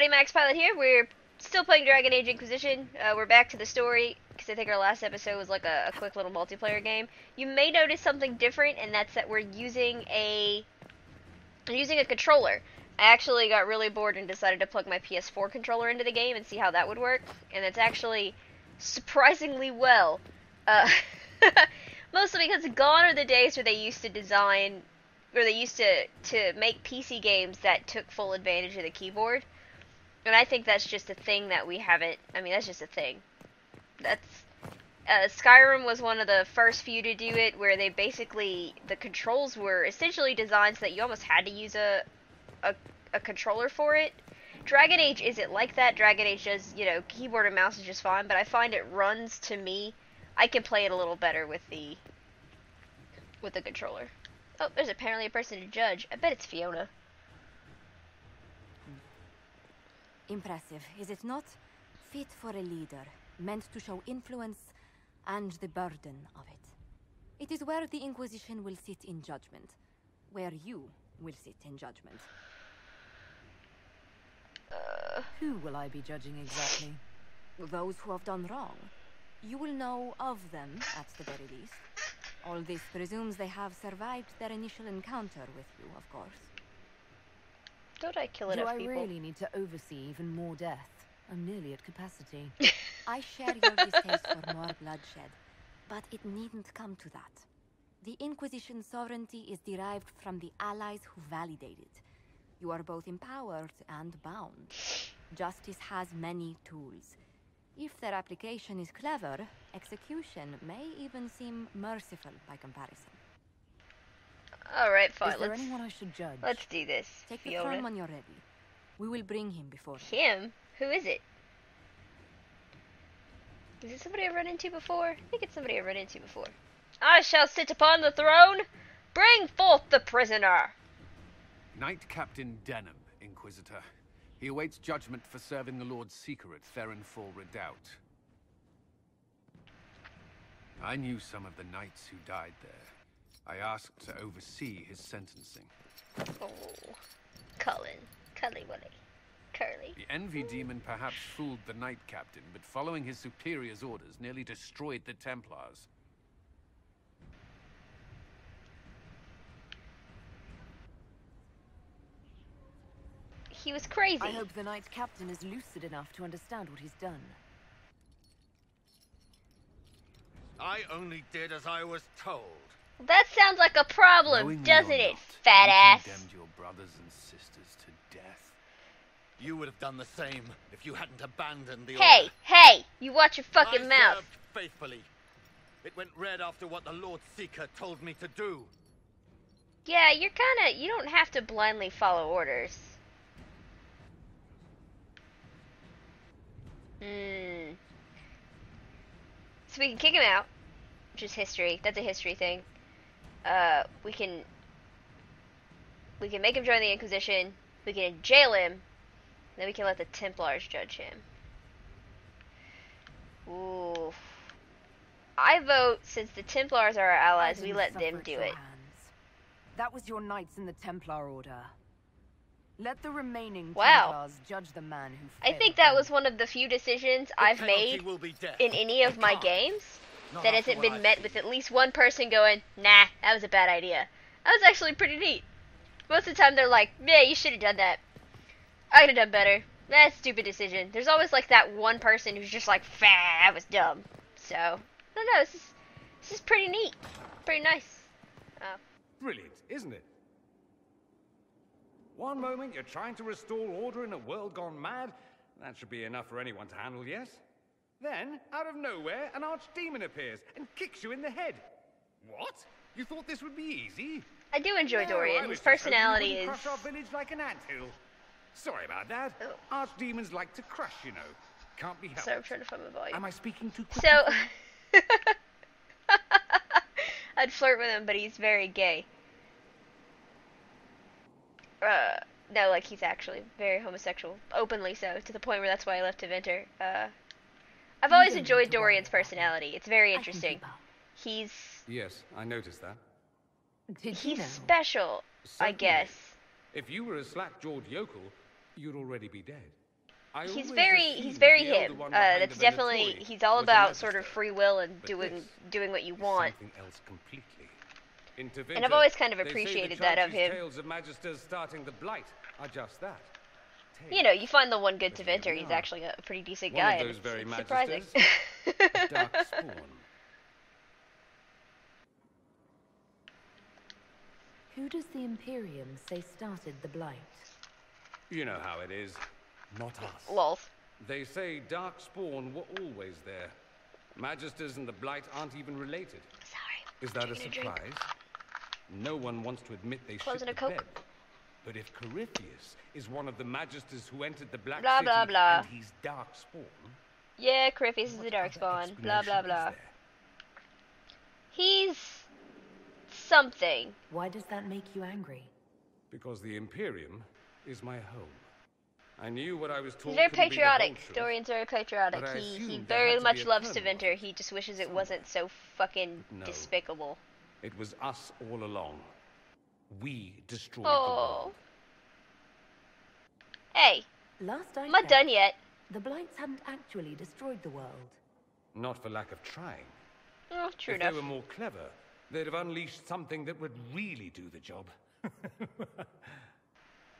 everybody, Max Pilot here. We're still playing Dragon Age Inquisition. We're back to the story, because I think our last episode was like a quick little multiplayer game. You may notice something different, and that's that we're using a controller. I actually got really bored and decided to plug my PS4 controller into the game and see how that would work, and it's actually surprisingly well. Mostly because gone are the days where they used to design, or they used to make PC games that took full advantage of the keyboard. And I think that's just a thing that we haven't, I mean, that's just a thing. Skyrim was one of the first few to do it, where they basically, the controls were essentially designed so that you almost had to use a controller for it. Dragon Age isn't like that. Dragon Age does, you know, keyboard and mouse is just fine, but I find it runs, to me, I can play it a little better with the controller. Oh, there's apparently a person to judge. I bet it's Fiona. Impressive, is it not? Fit for a leader, meant to show influence and the burden of it. It is where the Inquisition will sit in judgment. Where you will sit in judgment. Who will I be judging exactly? Those who have done wrong. You will know of them, at the very least. All this presumes they have survived their initial encounter with you, of course. Don't I kill enough people? Do I really need to oversee even more death? I'm nearly at capacity. I share your distaste for more bloodshed, but it needn't come to that. The Inquisition's sovereignty is derived from the allies who validate it. You are both empowered and bound. Justice has many tools. If their application is clever, execution may even seem merciful by comparison. Alright, fine. Is there anyone I should judge? Let's do this. Take Fiona. the throne when you're ready. We will bring him before you. Him? Who is it? Is it somebody I've run into before? I think it's somebody I've run into before. I shall sit upon the throne. Bring forth the prisoner. Knight Captain Denham, Inquisitor. He awaits judgment for serving the Lord's Seeker at Therenfall Redoubt. I knew some of the knights who died there. I asked to oversee his sentencing. Oh, Cully Willy. Curly. The Envy Demon perhaps fooled the Knight Captain, but following his superior's orders nearly destroyed the Templars. He was crazy. I hope the Knight Captain is lucid enough to understand what he's done. I only did as I was told. That sounds like a problem, Knowing doesn't or it, not, fat you ass? condemned your brothers and sisters to death. You would have done the same if you hadn't abandoned the Hey, order. hey! You watch your fucking I mouth. served faithfully. It went red after what the Lord Seeker told me to do. Yeah, you don't have to blindly follow orders. So we can kick him out, which is history. That's a history thing. We can make him join the Inquisition. We can jail him. Then we can let the Templars judge him. Ooh. I vote, since the Templars are our allies, we let them do it. That was your knights in the Templar Order. Let the remaining Wow. Templars judge the man who I failed think that them. was one of the few decisions I've penalty made will be death. in any of They my can't. games Not that after hasn't what been I've met seen. with at least one person going, nah, that was a bad idea. That was actually pretty neat. Most of the time they're like, yeah, you should have done that. I could have done better. That's a stupid decision. There's always like that one person who's just like, that was dumb. So, I don't know, this is pretty neat. Pretty nice. Brilliant, isn't it? One moment you're trying to restore order in a world gone mad. That should be enough for anyone to handle, yes? Then, out of nowhere, an archdemon appears and kicks you in the head. What? You thought this would be easy? I do enjoy No, Dorian. I His was just hoping personality you is... wouldn't crush our village like an anthill. Sorry about that. Oh. Archdemons like to crush, you know. Can't be helped. Sorry, I'm trying to find my volume. Am I speaking too quickly? So, I'd flirt with him, but he's very gay. No, like, he's actually very homosexual. Openly so, to the point where that's why I left to Venter. I've always enjoyed Dorian's personality. It's very interesting. He's... Yes, I noticed that. Did you He's know? special, I Certainly. guess. If you were a slack-jawed yokel, you'd already be dead. he's always very assumed very the elder him. one behind That's the definitely Venatori he's all was a about sort of magister. free will and But doing this what you is want. something else completely. In Tevinter, And I've always kind of they say the appreciated that of childish him. tales of magisters starting the Blight are just that. You know, you find the one good But here Tevinter, we he's are. actually a pretty decent One guy, of and those very it's surprising. magisters, a dark spawn. Who does the Imperium say started the Blight? You know how it is. Not us. Lols. They say dark spawn were always there. Magisters and the Blight aren't even related. Sorry. Is that a Taking a drink. surprise? No one wants to admit they Closing shit a the Coke. bed. But if Corypheus is one of the magisters who entered the Black Blah, City blah, blah. and he's dark spawn, Yeah, Corypheus is what the Darkspawn. other Blah blah explanation blah. is there? He's something. Why does that make you angry? Because the Imperium is my home. I knew what I was told. He's very couldn't be the patriotic. whole truth, Dorian's very patriotic. but I He assumed there very had to much be a loves kernel of Tevinter. it He just wishes it somewhere. wasn't so fucking No. despicable. It was us all along. We destroyed Oh. the world. Hey, Last I I'm not checked, done yet. the Blights hadn't actually destroyed the world. Not for lack of trying. Oh, true If enough. they were more clever, they'd have unleashed something that would really do the job.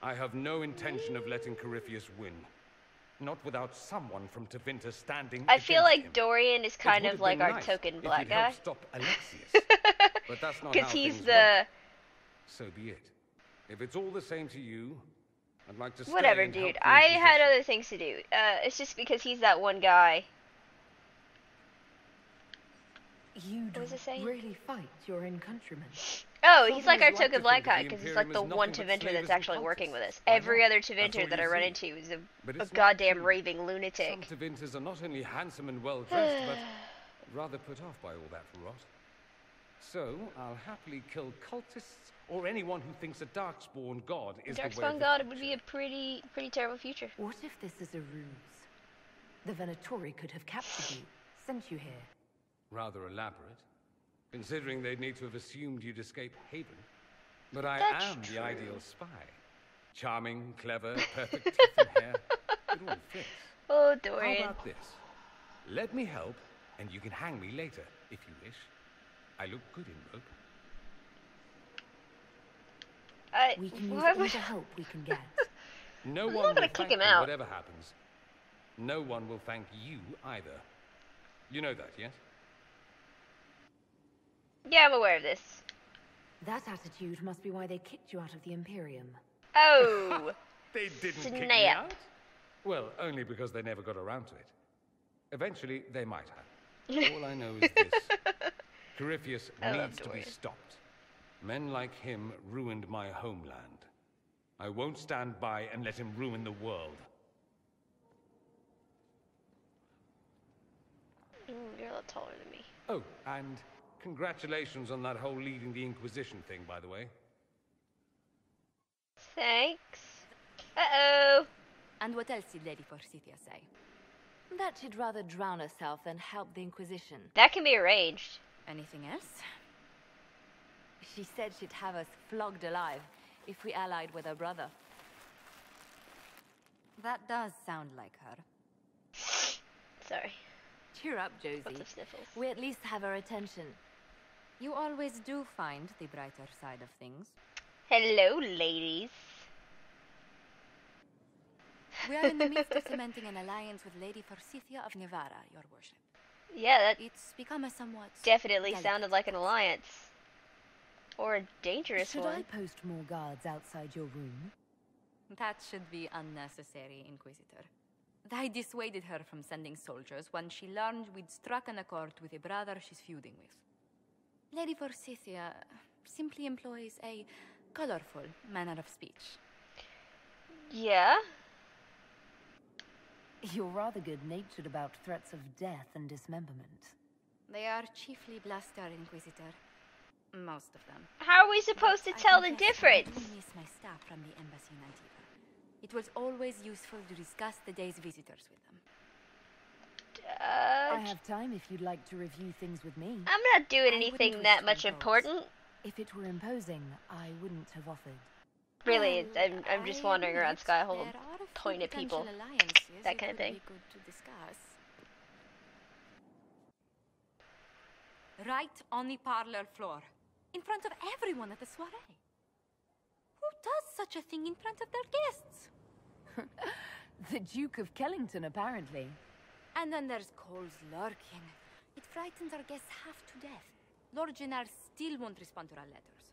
I have no intention of letting Corypheus win. Not without someone from Tevinter standing I feel against like him. Dorian is It kind would of have like been our nice token if black he'd guy. helped stop Alexius. But that's not Because how he's things the... work. So be it. If it's all the same to you, I'd like to stay Whatever, and help dude. the I had Inquisition. other things to do. It's just because he's that one guy. You'd What was it saying? really fight your own countrymen. Oh, he's like Sovereigns our like token to black think of guy the because he's like the Imperium as one nothing but Tevinter slavers that's and actually working with us. cultists. Why Every not? other That's Tevinter all that I you run see. into is But a it's not goddamn true. raving Some lunatic. Tevinters are not only handsome and well dressed, but rather put off by all that rot. So I'll happily kill cultists or anyone who thinks a darkspawn god is the way of Darkspawn the God, it would future. be a pretty terrible future. What if this is a ruse? The Venatori could have captured you, sent you here. Rather elaborate, considering they'd need to have assumed you'd escape Haven. But I That's am true. the ideal spy. Charming, clever, perfect teeth and hair. It all fits. Oh, How Dorian. about this? Let me help, and you can hang me later, if you wish. I look good in rope. We can use why all would... the help we can get. No I'm one not will gonna kick thank him me out. whatever happens. No one will thank you either. You know that, yes? Yeah, I'm aware of this. That attitude must be why they kicked you out of the Imperium. Oh, They didn't kick me Snap. out? Well, only because they never got around to it. Eventually, they might have. All I know is this. Corypheus I love needs to be Dorian. stopped. Men like him ruined my homeland. I won't stand by and let him ruin the world. You're a lot taller than me. Oh, and congratulations on that whole leading the Inquisition thing, by the way. Thanks. Uh-oh. And what else did Lady Forsythia say? That she'd rather drown herself than help the Inquisition. That can be arranged. Anything else? She said she'd have us flogged alive if we allied with her brother. That does sound like her. Sorry. Cheer up, Lots Josie. of sniffles. We at least have her attention. You always do find the brighter side of things. Hello, ladies. We are in the midst of cementing an alliance with Lady Forsythia of Nevada, your worship. Yeah, that It's become a somewhat... definitely delicate sounded like an alliance. Or a dangerous Should one. I post more guards outside your room? That should be unnecessary, Inquisitor. I dissuaded her from sending soldiers when she learned we'd struck an accord with a brother she's feuding with. Lady Forsythia simply employs a colorful manner of speech. Yeah? You're rather good-natured about threats of death and dismemberment. They are chiefly bluster, Inquisitor. Most of them. How are we supposed to But I tell the confess difference? I do miss my staff from the embassy in Antigua. It was always useful to discuss the day's visitors with them. I have time if you'd like to review things with me. I'm not doing I anything wouldn't that wish to much impose. important. If it were imposing, I wouldn't have offered. Really, Well, I'm just I wandering around admit Skyhold, there are a few pointing at people. potential alliances that kind of thing. Be good to discuss. Right on the parlor floor, in front of everyone at the soiree. Who does such a thing in front of their guests? The Duke of Kellington, apparently. And then there's Cole's lurking. It frightens our guests half to death. Lord Gennard still won't respond to our letters.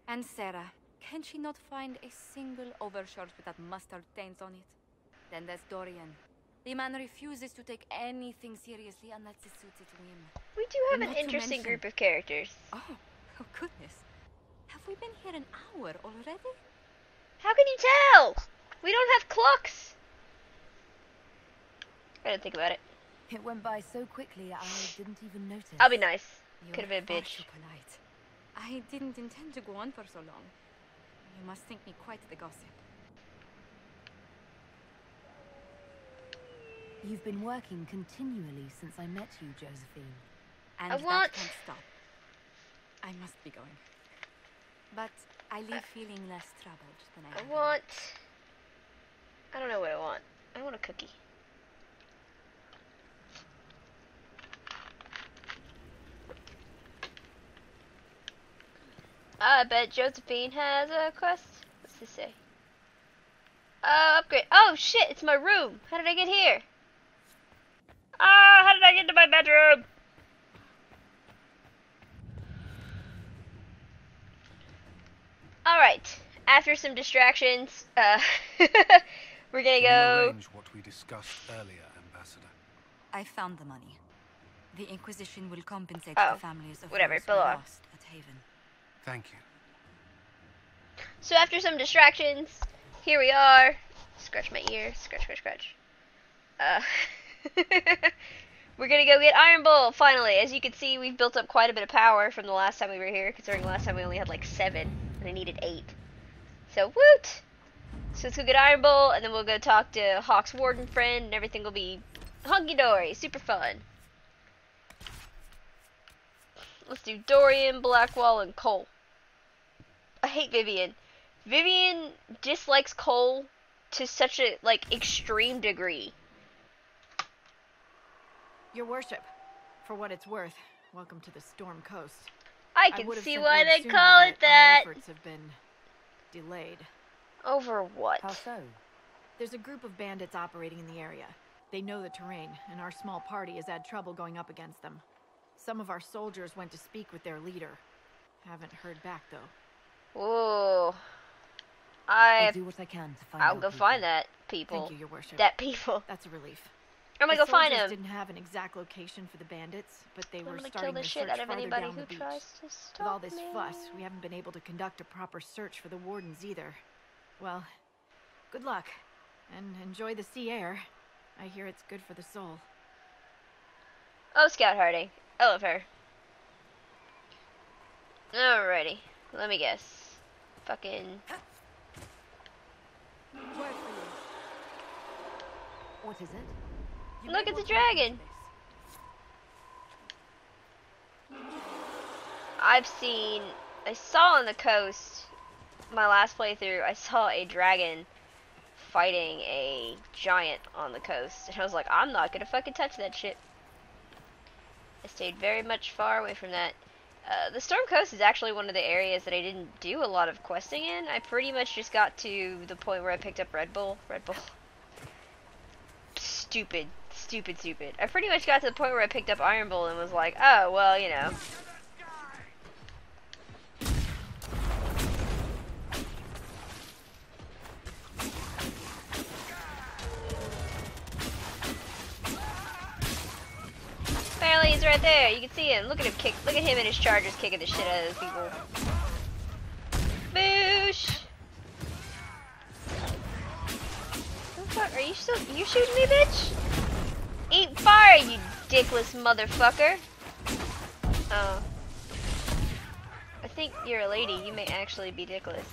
And Sarah, can she not find a single overshirt without mustard stains on it? Then there's Dorian. The man refuses to take anything seriously unless it suits his whim. We do have an Not to interesting mention- group of characters. Oh goodness. Have we been here an hour already? How can you tell? We don't have clocks. I didn't think about it. It went by so quickly, I didn't even notice. I'll be nice. You Could have been a are far bitch. too polite. I didn't intend to go on for so long. You must think me quite the gossip. You've been working continually since I met you, Josephine. And I that want- can't stop. I must be going. But I leave feeling less troubled than I I have want... I don't know what I want. I want a cookie. I bet Josephine has a quest. What's this say? Upgrade. Oh shit, it's my room. How did I get here? Ah, how did I get to my bedroom? Alright, after some distractions, we're gonna Can you go... arrange what we discussed earlier, Ambassador? I found the money. The Inquisition will compensate Oh, the families of whatever, those who belong. lost at Haven. Thank you. So after some distractions, here we are. Scratch my ear. Scratch, scratch, scratch. We're gonna go get Iron Bull, finally. As you can see, we've built up quite a bit of power from the last time we were here, considering last time we only had like 7, and I needed 8. So, woot! So let's go get Iron Bull, and then we'll go talk to Hawk's warden friend, and everything will be hunky-dory, super fun. Let's do Dorian, Blackwall, and Cole. I hate Vivian. Vivian dislikes Cole to such a, like, extreme degree. Your worship, for what it's worth, welcome to the Storm Coast. I can would've see sent why word they sooner, call it but our that. efforts have been delayed. Over what? How so? There's a group of bandits operating in the area. They know the terrain, and our small party has had trouble going up against them. Some of our soldiers went to speak with their leader. Haven't heard back, though. Whoa. I'll do what I can to find I'll out go people. find that people. Thank you, your worship. That people. That's a relief. I'm gonna The go find soldiers him. didn't have an exact location for the bandits, but they I'm were gonna kill starting the their shit search out of farther anybody down who the beach. tries to stop With all this me. fuss, we haven't been able to conduct a proper search for the wardens either. Well, good luck, and enjoy the sea air. I hear it's good for the soul. Oh, Scout Harding. I love her. Alrighty. Let me guess. Fucking... What is it? Look at the dragon! I saw on the coast, my last playthrough, I saw a dragon fighting a giant on the coast. And I was like, I'm not gonna fucking touch that shit. I stayed very much far away from that. The Storm Coast is actually one of the areas that I didn't do a lot of questing in. I pretty much just got to the point where I picked up Red Bull. Stupid. I pretty much got to the point where I picked up Iron Bull and was like, oh, well, you know. Apparently he's right there. You can see him. Look at him kick. Look at him and his chargers kicking the shit out of those people. Boosh! What the fuck? Are you still? You shooting me, bitch? Eat fire, you dickless motherfucker! Oh. I think you're a lady. You may actually be dickless.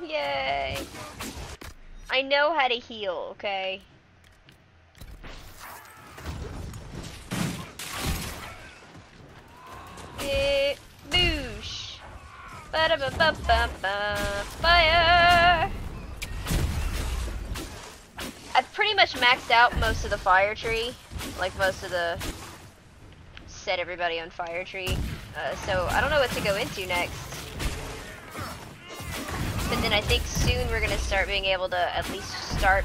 Yay! I know how to heal. Okay. Boosh! Ba-da-ba-ba-ba-ba! Fire! pretty much maxed out most of the fire tree. Like most of the set everybody on fire tree. So I don't know what to go into next. But then I think soon we're gonna start being able to at least start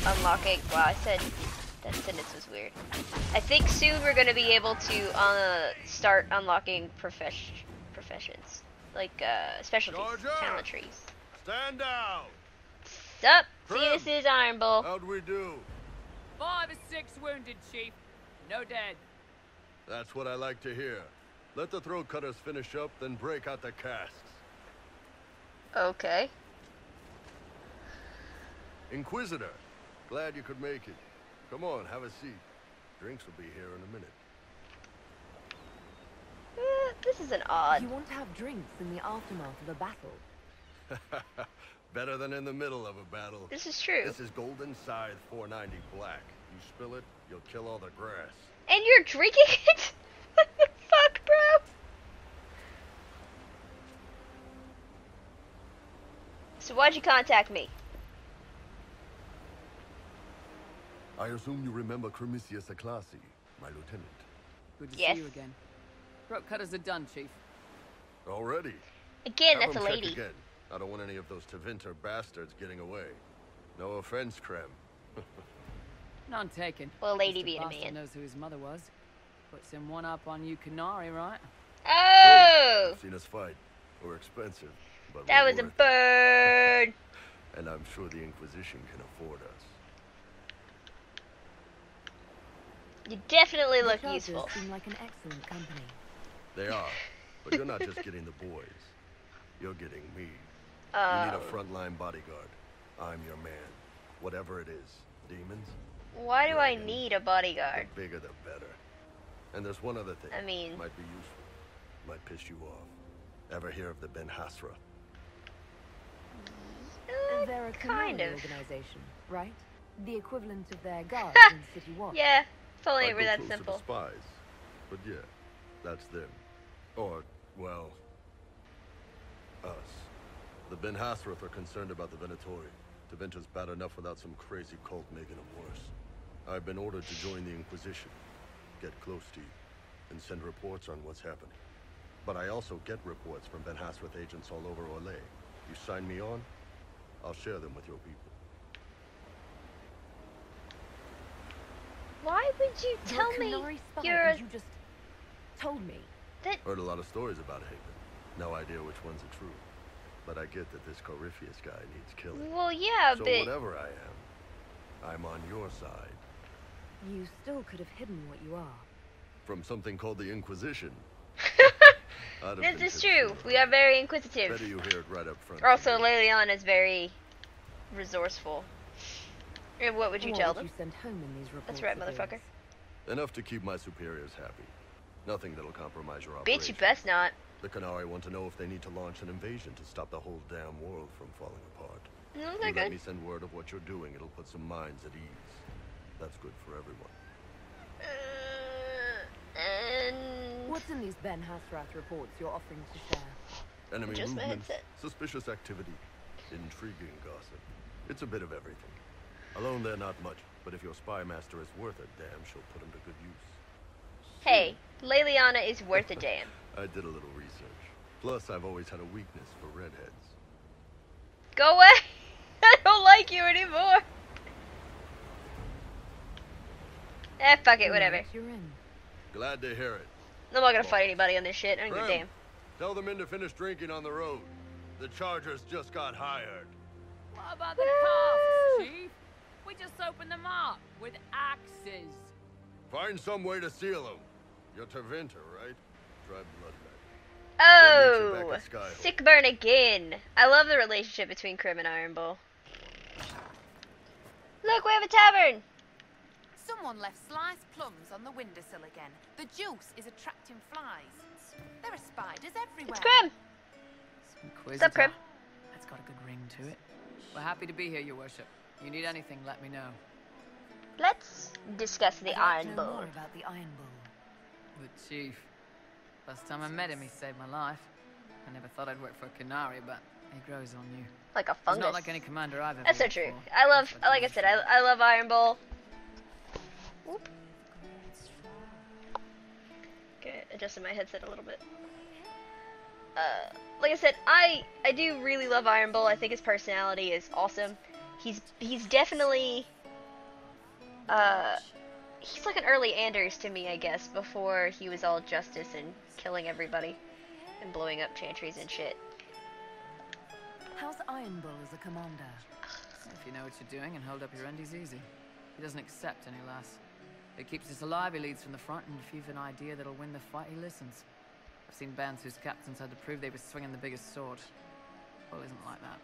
unlocking. Wow, I said that sentence was weird. I think soon we're gonna be able to start unlocking professions, like specialties, Georgia! talent trees. Stand down! Sup? Trim. See, this is Iron Bull. How'd we do? 5 or 6 wounded, Chief. No dead. That's what I like to hear. Let the throat cutters finish up, then break out the casks. Okay. Inquisitor, glad you could make it. Come on, have a seat. Drinks will be here in a minute. This is an odd. You want to have drinks in the aftermath of a battle? Better than in the middle of a battle. This is true. This is Golden Scythe 490 Black. You spill it, you'll kill all the grass. And you're drinking it? What the fuck, bro? So why'd you contact me? I assume you remember Cremisius Aclassi, my lieutenant. Good to Yes. see you again. Throat cutters are done, Chief. Already? Again, Have that's a them check lady. Again. I don't want any of those Tevinter bastards getting away. No offense, Krem. None taken. Well, lady Mr. being a Bastard man. knows who his mother was. Puts him one up on you, Canary, right? Oh! You've seen us fight. We're expensive, but That we're was a worth it. bird! And I'm sure the Inquisition can afford us. You definitely The look Chargers useful. seem like an excellent company. They are, but you're not just getting the boys. You're getting me. You need a frontline bodyguard. I'm your man. Whatever it is. Demons? Why do I Dragons. need a bodyguard? The bigger the better. And there's one other thing. I mean- Might be useful. Might piss you off. Ever hear of the Ben Hasra? They're a kind Canary of. organization, right? The equivalent of their guards in City Watch. Yeah, if only I'd it were go that closer to simple. spies. But yeah, that's them. Or, well, us. The Ben Hasrath are concerned about the Venatori. Tevinter's bad enough without some crazy cult making them worse. I've been ordered to join the Inquisition, get close to you, and send reports on what's happening. But I also get reports from Ben Hasrath agents all over Orlais. You sign me on, I'll share them with your people. Why would you You're tell a me Canary spy, you're and you just told me. Heard a lot of stories about Haven. No idea which ones are true. But I get that this Corypheus guy needs killing. Well, yeah, So but whatever I am, I'm on your side. You still could have hidden what you are. From something called the Inquisition. I'd have this been is pissed true. too. We are very Better inquisitive. you hear it right up front. Also, from me. Leliana is very resourceful. And what would you What tell would them? you send home in these reports? That's right, of yours? motherfucker. Enough to keep my superiors happy. Nothing that'll compromise your Bitch, operation. you best not. The Canary want to know if they need to launch an invasion to stop the whole damn world from falling apart. No, You they're let good. me send word of what you're doing, it'll put some minds at ease. That's good for everyone. And What's in these Ben Hasrath reports you're offering to share? Enemy Just my movements, headset. suspicious activity, intriguing gossip. It's a bit of everything. Alone they're not much, but if your spy master is worth a damn, she'll put him to good use. hey, Leliana is worth a damn. I did a little research. Plus, I've always had a weakness for redheads. Go away! I don't like you anymore. Fuck it, whatever. Right, you're in. Glad to hear it. I'm not gonna fight anybody on this shit. I don't give a Krem, damn. Tell the men to finish drinking on the road. The Chargers just got hired. What about the calves, Chief? We just opened them up with axes. Find some way to seal them. You're Tevinter, right? Try bloodlet. Oh, We'll meet you back at Skyhold. sick burn again. I love the relationship between Krim and Iron Bull. Look, we have a tavern. Someone left sliced plums on the windowsill again. The juice is attracting flies. There are spiders everywhere. It's Krim. What's up, Krim? That's got a good ring to it. We're happy to be here, Your Worship. You need anything, let me know. Let's discuss the I'd like Iron to know Bull. more about the Iron Bull. The Chief. First time I met him, he saved my life. I never thought I'd work for a Canary, but It grows on you. Like a It's fungus. not like any commander I've ever That's so worked true. for. I love, like I said, I love Iron Bull. Whoop. Okay, adjusting my headset a little bit. Like I said, I do really love Iron Bull. I think his personality is awesome. He's definitely he's like an early Anders to me, I guess, before he was all justice and killing everybody and blowing up chantries and shit. How's Iron Bull as a commander? If you know what you're doing and hold up your end, he's easy. He doesn't accept any less. He keeps us alive, he leads from the front, and if you've an idea that'll win the fight, he listens. I've seen bands whose captains had to prove they were swinging the biggest sword. Bull isn't like that.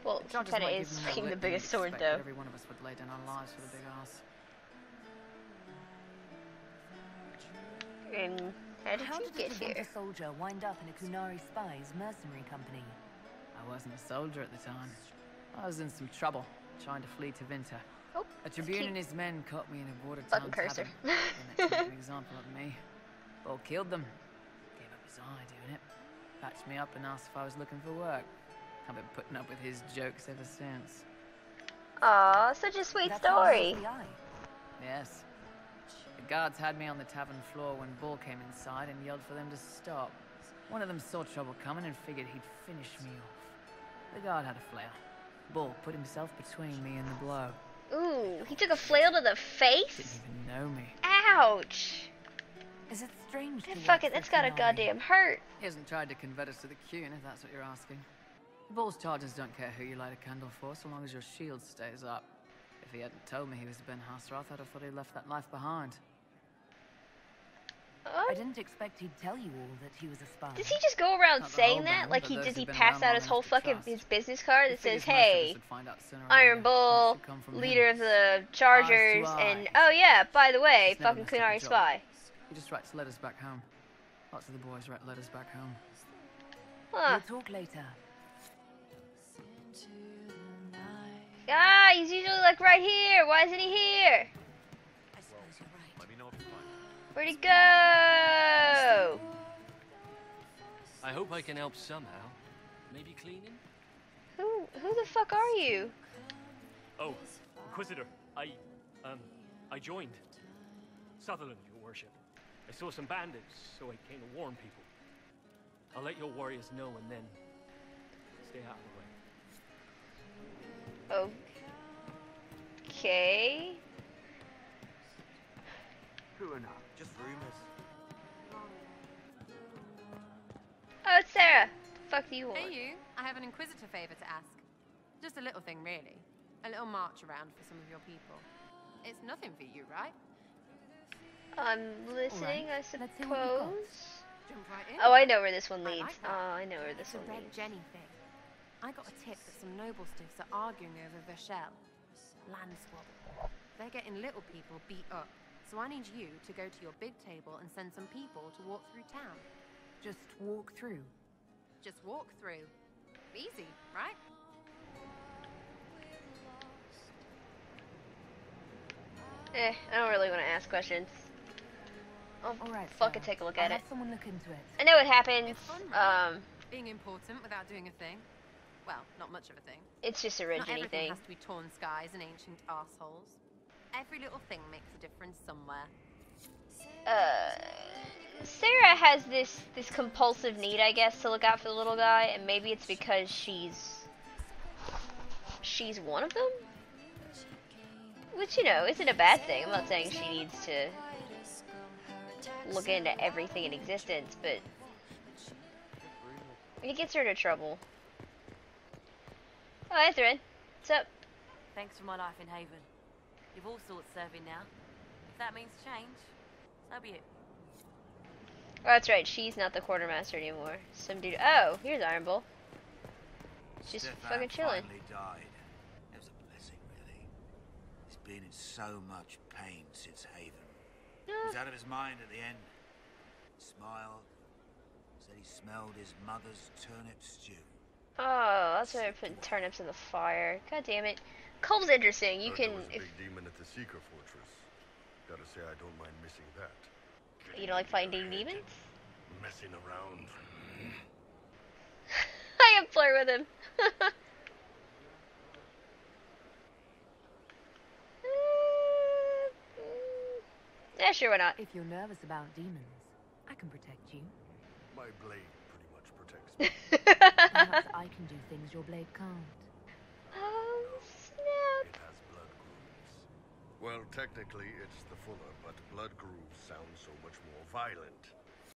Well, he Charges kind of might is give him more swinging the lip than biggest you'd sword, expect, though. but every one of us would lay down our lives for the big ass. And how did How you did get a here? Vinter soldier wind up in a Kunari spy's mercenary company? I wasn't a soldier at the time. I was in some trouble, trying to flee to Vinter. Oh, A tribune and his men caught me in a watertown fucking cursor. tavern. They meant to make an example of me. Bull killed them. Gave up his eye doing it. Patched me up and asked if I was looking for work. I've been putting up with his jokes ever since. Aw, such a sweet That's how he story. lost the eye. Yes. The guards had me on the tavern floor when Bull came inside and yelled for them to stop. One of them saw trouble coming and figured he'd finish me off. The guard had a flail. Bull put himself between me and the blow. Ooh, he took a flail to the Didn't face? even know me. Ouch. Is it strange to Fuck watch it, that's the gotta Kunari? goddamn hurt. He hasn't tried to convert us to the Qun, if that's what you're asking. Bull's charges don't care who you light a candle for, so long as your shield stays up. If he hadn't told me he was Ben Hasroth, I'd have thought he'd left that life behind. I didn't expect he'd tell you all that he was a spy. Does he just go around Not the saying whole that? band, Like but he those does he who've been pass around out long his enough whole to fucking trust. his business card He that says, figures most of us "Hey, would find out sooner or Iron later. Bull, It should come from leader him. of the Chargers, Eyes to and eyes. oh yeah, by the way, He's never fucking messed up a Kunari job. spy." He just writes letters back home. Lots of the boys write letters back home. Huh. We'll talk later. Ah, he's usually like right here. Why isn't he here? I suppose you're right. Let me know if you find it. Where'd he go? I hope I can help somehow. Maybe cleaning? Who the fuck are you? Oh, Inquisitor, I joined. Sutherland, your worship. I saw some bandits, so I came to warn people. I'll let your warriors know and then stay out of the way. Okay. True enough, just rumors. Oh, it's Sarah. The fuck do you want? Hey you, I have an Inquisitor favor to ask. Just a little thing really. A little march around for some of your people. It's nothing for you, right? I'm listening, I Let's hear what you've got. suppose. Jump right in. Oh, I know where this one I leads. like that. Oh, I know where this It's a one Red leads. Jenny thing. I got a tip that some noble stiffs are arguing over Vashel. Land squabble. They're getting little people beat up. So I need you to go to your big table and send some people to walk through town. Just walk through. Just walk through. Easy, right? I don't really want to ask questions. I'll All right, fucking Sarah. take a look I'll at it. have someone look into it. I know what happens. It's fun, right? Um, Being important without doing a thing. Well, not much of a thing. it's just a Not Reggie everything thing. has to be torn skies and ancient arseholes. Every little thing makes a difference somewhere. Sarah has this compulsive need, I guess, to look out for the little guy, and maybe it's because she's one of them? Which, you know, isn't a bad thing. I'm not saying she needs to look into everything in existence, but it gets her into trouble. Oh, hi, Thrin. What's up? Thanks for my life in Haven. You've all sorts serving now. If that means change, so be it. Oh, that's right. She's not the quartermaster anymore. Some dude. Oh, here's Iron Bull. Just Stefan fucking chilling. finally died. It was a blessing, really. He's been in so much pain since Haven. He was out of his mind at the end. Smiled. Said he smelled his mother's turnip stew. Oh, that's why I put turnips in the fire. God damn it. Cole's interesting. You Heard can. there was a If big demon at the Seeker Fortress. Gotta say, I don't mind missing that. you don't like finding demons, Messing around. I can flirt with him. Yeah, sure, why not? If you're nervous about demons, I can protect you. My blade pretty much protects me. Perhaps I can do things your blade can't. Oh, snap. It has blood grooves. Well, technically, it's the fuller, but blood grooves sound so much more violent.